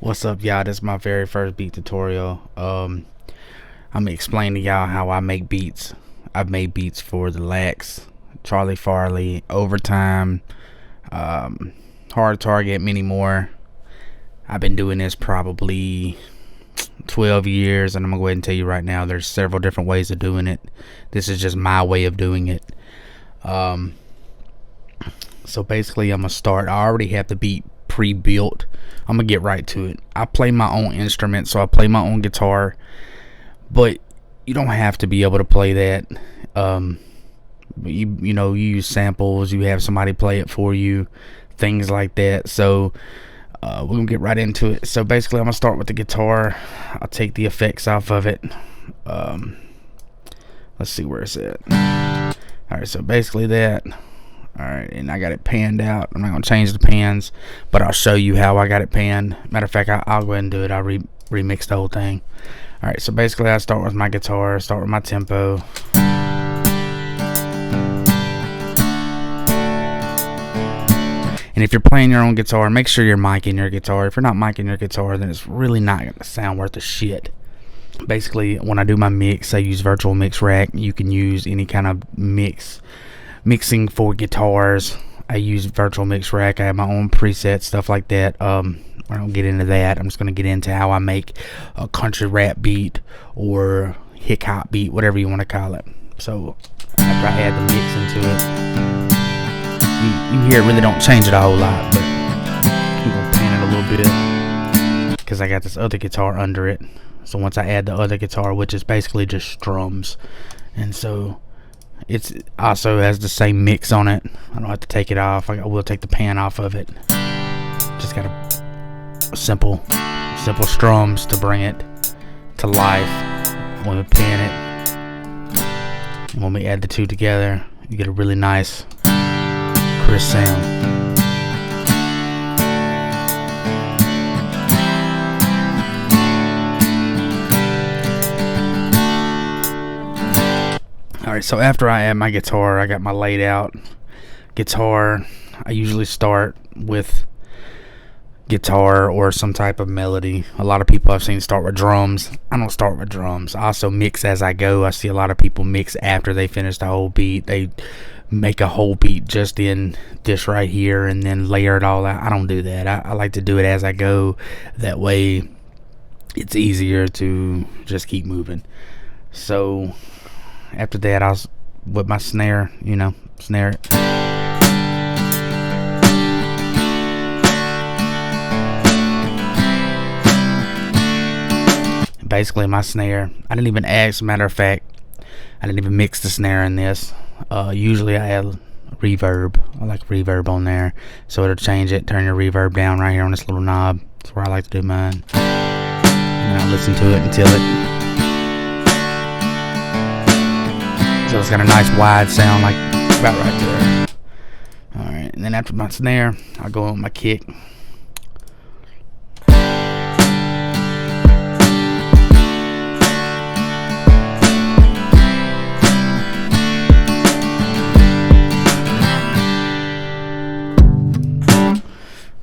What's up, y'all? This is my very first beat tutorial. I'm gonna explain to y'all how I make beats. I've made beats for the Lax, Charlie Farley, Overtime, Hard Target, many more. I've been doing this probably 12 years, and I'm gonna go ahead and tell you right now there's several different ways of doing it. This is just my way of doing it. So basically, I'm gonna start. I already have the beat pre-built. I'm gonna get right to it. I play my own instrument, so I play my own guitar, but you don't have to be able to play that. You use samples, you have somebody play it for you, things like that. So we're gonna get right into it. So basically, I'm gonna start with the guitar. I'll take the effects off of it. Let's see where it's at. All right, so basically that. Alright, and I got it panned out. I'm not going to change the pans, but I'll show you how I got it panned. Matter of fact, I'll go ahead and do it. I'll remix the whole thing. Alright, so basically I start with my guitar, start with my tempo. And if you're playing your own guitar, make sure you're micing your guitar. If you're not micing your guitar, then it's really not going to sound worth a shit. Basically, when I do my mix, I use Virtual Mix Rack. You can use any kind of mixing for guitars. I use Virtual Mix Rack. I have my own presets, stuff like that. I don't get into that. I'm just going to get into how I make a country rap beat or hick hop beat, whatever you want to call it. So after I add the mix into it, you hear it really don't change it a whole lot, but I'm going to pan it a little bit because I got this other guitar under it. So once I add the other guitar, which is basically just strums, and so it's also has the same mix on it. I don't have to take it off. I will take the pan off of it. Just got a simple strums to bring it to life. When we pan it, and when we add the two together, you get a really nice crisp sound. Alright, so after I add my guitar, I got my laid out guitar. I usually start with guitar or some type of melody. A lot of people I've seen start with drums. I don't start with drums. I also mix as I go. I see a lot of people mix after they finish the whole beat. They make a whole beat just in this right here and then layer it all out. I don't do that. I like to do it as I go. That way it's easier to just keep moving. So after that, I was with my snare, snare it. Basically, my snare, I didn't even add, as a matter of fact, I didn't even mix the snare in this. Usually I add reverb. I like reverb on there. So it'll change it, turn your reverb down right here on this little knob. That's where I like to do mine. And I'll listen to it until it. So it's got a nice wide sound, like about right there. Alright, and then after my snare, I'll go on my kick.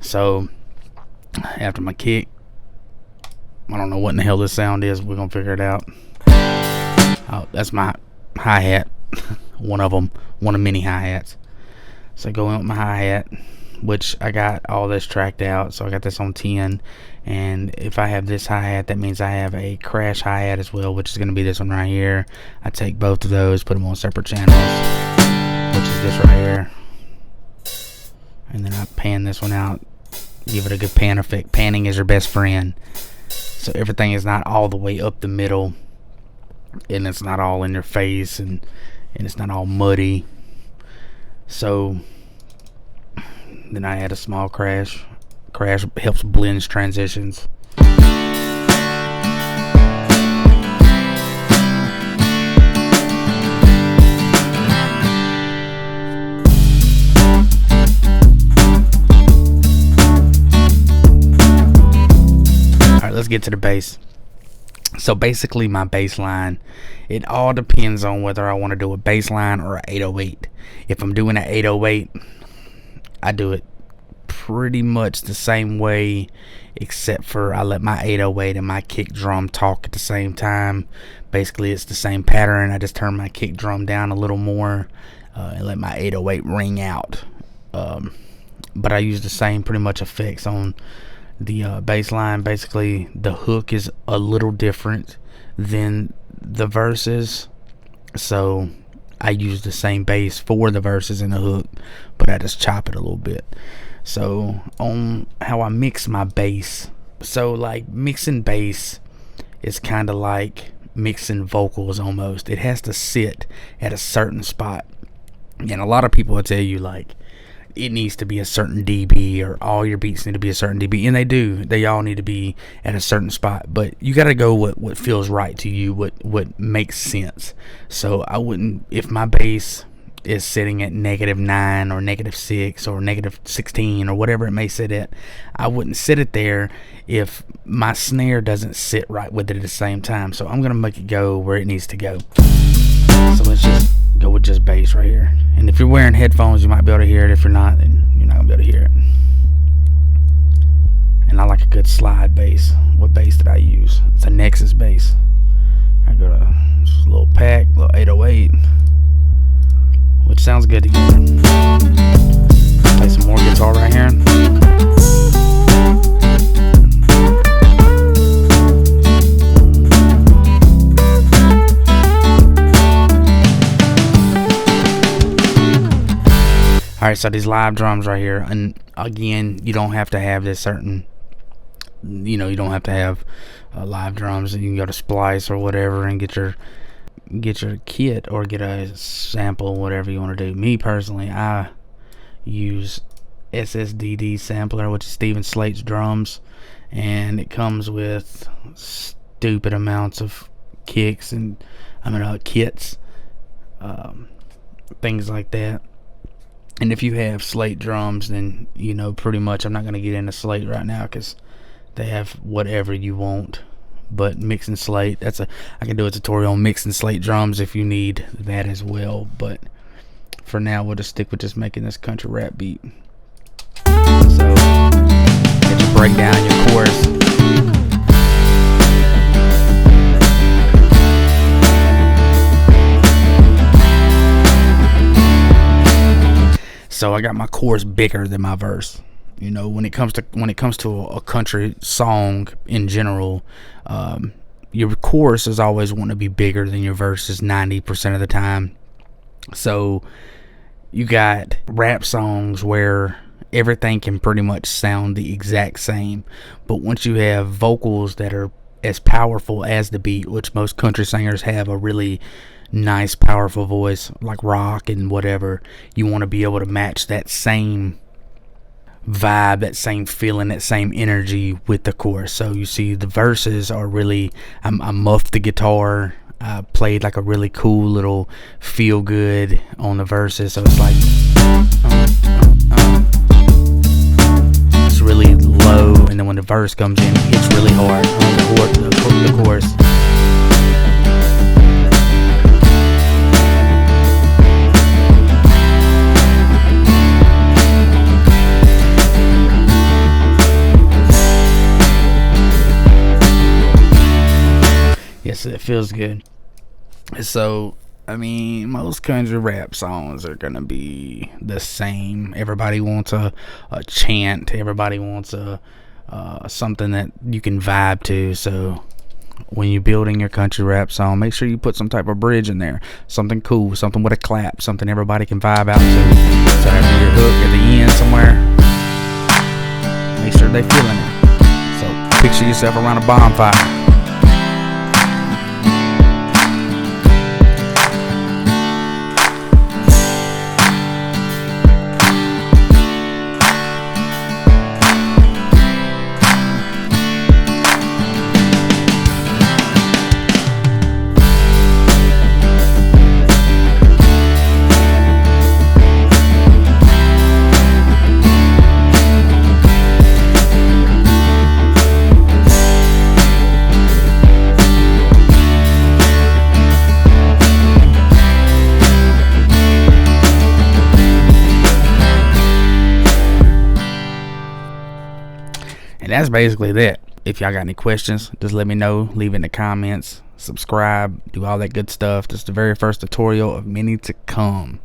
So after my kick, I don't know what in the hell this sound is. We're gonna figure it out. Oh, that's my hi-hat. one of many hi-hats. So I go in with my hi-hat, which I got all this tracked out. So I got this on 10, and if I have this hi-hat, that means I have a crash hi-hat as well, which is going to be this one right here. I take both of those, put them on separate channels, which is this right here, and then I pan this one out, give it a good pan effect. Panning is your best friend, so everything is not all the way up the middle, and it's not all in your face, and it's not all muddy. So then I add a small crash. Crash helps blend transitions. Alright, let's get to the bass. So basically my bass line, it all depends on whether I want to do a bass line or an 808. If I'm doing an 808, I do it pretty much the same way, except for I let my 808 and my kick drum talk at the same time. Basically, it's the same pattern. I just turn my kick drum down a little more and let my 808 ring out. But I use the same pretty much effects on the bass line. Basically, the hook is a little different than the verses, so I use the same bass for the verses and the hook, but I just chop it a little bit. So on how I mix my bass, so like mixing bass is kind of like mixing vocals almost. It has to sit at a certain spot, and a lot of people will tell you like it needs to be a certain dB, or all your beats need to be a certain dB, and they do. They all need to be at a certain spot, but you got to go what feels right to you, what makes sense. So I wouldn't, if my bass is sitting at -9 or -6 or -16 or whatever it may sit at, I wouldn't sit it there if my snare doesn't sit right with it at the same time. So I'm gonna make it go where it needs to go. So let's just go with just bass right here. And if you're wearing headphones, you might be able to hear it. If you're not, then you're not gonna be able to hear it. And I like a good slide bass. What bass did I use? It's a Nexus bass. I got a little pack, little 808, which sounds good together. Play some more guitar right here. Alright, so these live drums right here, and again, you don't have to have this certain, you don't have to have live drums. You can go to Splice or whatever and get your kit or get a sample, whatever you want to do. Me personally, I use SSDD sampler, which is Steven Slate's drums, and it comes with stupid amounts of kicks and kits, things like that. And if you have Slate drums, then pretty much, I'm not going to get into Slate right now because they have whatever you want. But mixing Slate, I can do a tutorial on mixing Slate drums if you need that as well. But for now, we'll just stick with just making this country rap beat. So get your breakdown, your chorus. So I got my chorus bigger than my verse. When it comes to a country song in general, your chorus is always want to be bigger than your verses 90% of the time. So you got rap songs where everything can pretty much sound the exact same, but once you have vocals that are as powerful as the beat, which most country singers have a really nice powerful voice like rock and whatever, you want to be able to match that same vibe, that same feeling, that same energy with the chorus. So you see the verses are really, I muffed the guitar, I played like a really cool little feel good on the verses, so it's like it's really low, and then when the verse comes in, it's really hard on the chorus. Yes, it feels good. So, most country rap songs are gonna be the same. Everybody wants a chant. Everybody wants a something that you can vibe to. So, when you're building your country rap song, make sure you put some type of bridge in there. Something cool, something with a clap, something everybody can vibe out to. So after your hook at the end somewhere, make sure they feeling it. So, picture yourself around a bonfire. And that's basically that. If y'all got any questions, just let me know. Leave it in the comments. Subscribe. Do all that good stuff. This is the very first tutorial of many to come.